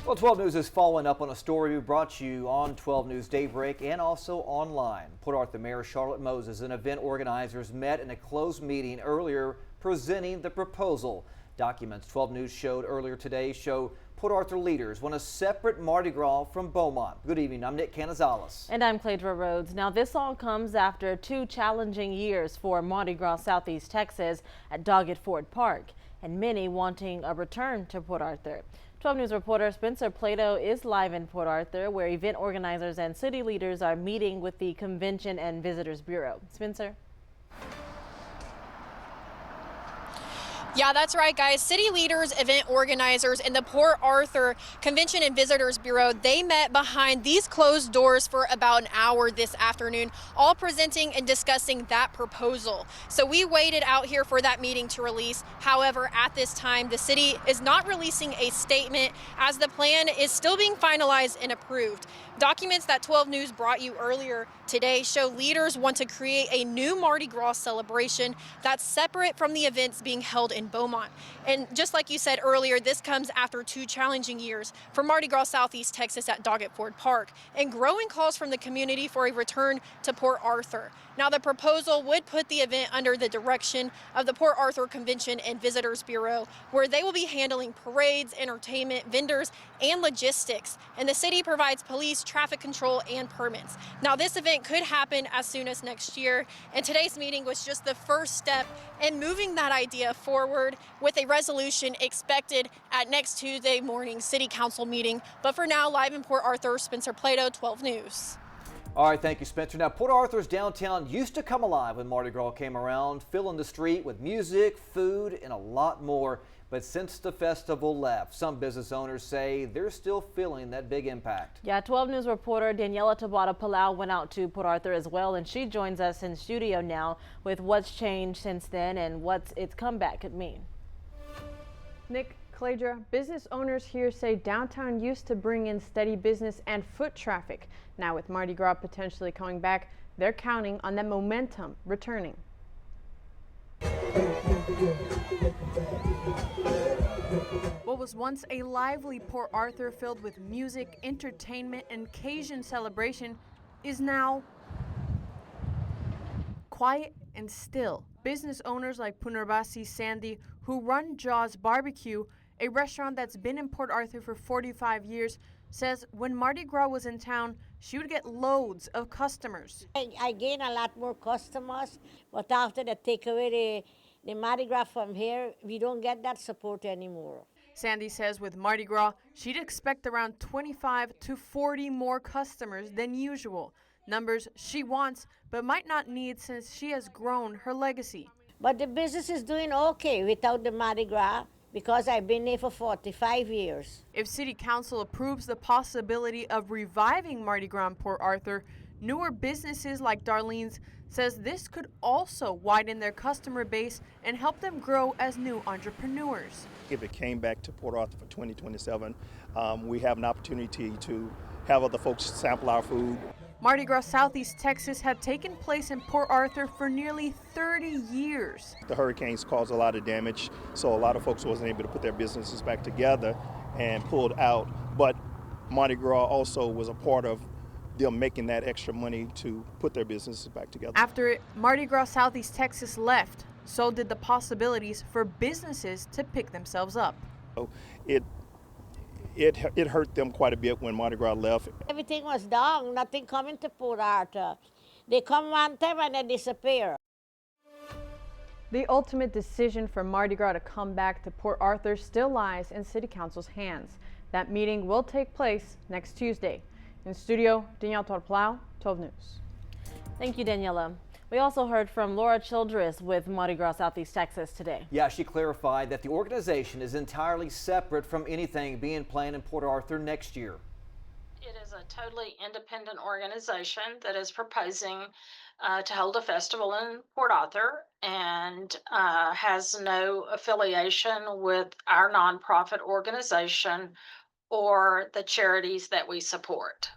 Well, 12 News is following up on a story we brought you on 12 News Daybreak and also online. Port Arthur Mayor Charlotte Moses and event organizers met in a closed meeting earlier presenting the proposal. Documents 12 News showed earlier today show Port Arthur leaders want a separate Mardi Gras from Beaumont. Good evening, I'm Nick Canizales. And I'm Cladra Rhodes. Now this all comes after 2 challenging years for Mardi Gras Southeast Texas at Doggett Ford Park, and many wanting a return to Port Arthur. 12 News reporter Spencer Plato is live in Port Arthur, where event organizers and city leaders are meeting with the Convention and Visitors Bureau. Spencer? Yeah, that's right, guys. City leaders, event organizers, and the Port Arthur Convention and Visitors Bureau, they met behind these closed doors for about an hour this afternoon, all presenting and discussing that proposal. So we waited out here for that meeting to release. However, at this time, the city is not releasing a statement as the plan is still being finalized and approved. Documents that 12 News brought you earlier today show leaders want to create a new Mardi Gras celebration that's separate from the events being held in Beaumont. And just like you said earlier, this comes after 2 challenging years for Mardi Gras Southeast Texas at Doggett Ford Park and growing calls from the community for a return to Port Arthur. Now, the proposal would put the event under the direction of the Port Arthur Convention and Visitors Bureau, where they will be handling parades, entertainment, vendors, and logistics. And the city provides police, traffic control, and permits. Now, this event could happen as soon as next year, and today's meeting was just the first step in moving that idea forward, with a resolution expected at next Tuesday morning City Council meeting. But for now, live in Port Arthur, Spencer Plato, 12 News. All right, thank you, Spencer. Now, Port Arthur's downtown used to come alive when Mardi Gras came around, filling the street with music, food, and a lot more. But since the festival left, some business owners say they're still feeling that big impact. Yeah, 12 News reporter Daniela Tabata Palau went out to Port Arthur as well, and she joins us in studio now with what's changed since then and what its comeback could mean. Nick, Cladra, business owners here say downtown used to bring in steady business and foot traffic. Now with Mardi Gras potentially coming back, they're counting on that momentum returning. What was once a lively Port Arthur filled with music, entertainment, and Cajun celebration is now quiet and still. Business owners like Punarbasi Sandy, who run Jaws Barbecue, a restaurant that's been in Port Arthur for 45 years, says when Mardi Gras was in town, she would get loads of customers. I gain a lot more customers, but after they take away the Mardi Gras from here, we don't get that support anymore. Sandy says with Mardi Gras, she'd expect around 25 to 40 more customers than usual. Numbers she wants, but might not need since she has grown her legacy. But the business is doing okay without the Mardi Gras, because I've been there for 45 years. If City Council approves the possibility of reviving Mardi Gras in Port Arthur, newer businesses like Darlene's says this could also widen their customer base and help them grow as new entrepreneurs. If it came back to Port Arthur for 2027, we have an opportunity to have other folks sample our food. Mardi Gras Southeast Texas had taken place in Port Arthur for nearly 30 years. The hurricanes caused a lot of damage, so a lot of folks wasn't able to put their businesses back together and pulled out. But Mardi Gras also was a part of them making that extra money to put their businesses back together. After Mardi Gras Southeast Texas left, so did the possibilities for businesses to pick themselves up. So it hurt them quite a bit when Mardi Gras left. Everything was down, nothing coming to Port Arthur. They come one time and they disappear. The ultimate decision for Mardi Gras to come back to Port Arthur still lies in City Council's hands. That meeting will take place next Tuesday. In studio, Danielle Torplau, 12 News. Thank you, Daniela. We also heard from Laura Childress with Mardi Gras Southeast Texas today. Yeah, she clarified that the organization is entirely separate from anything being planned in Port Arthur next year. It is a totally independent organization that is proposing to hold a festival in Port Arthur and has no affiliation with our nonprofit organization or the charities that we support.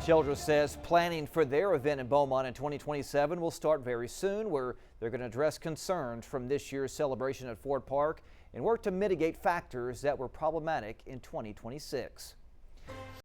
Childress says planning for their event in Beaumont in 2027 will start very soon, where they're going to address concerns from this year's celebration at Ford Park and work to mitigate factors that were problematic in 2026.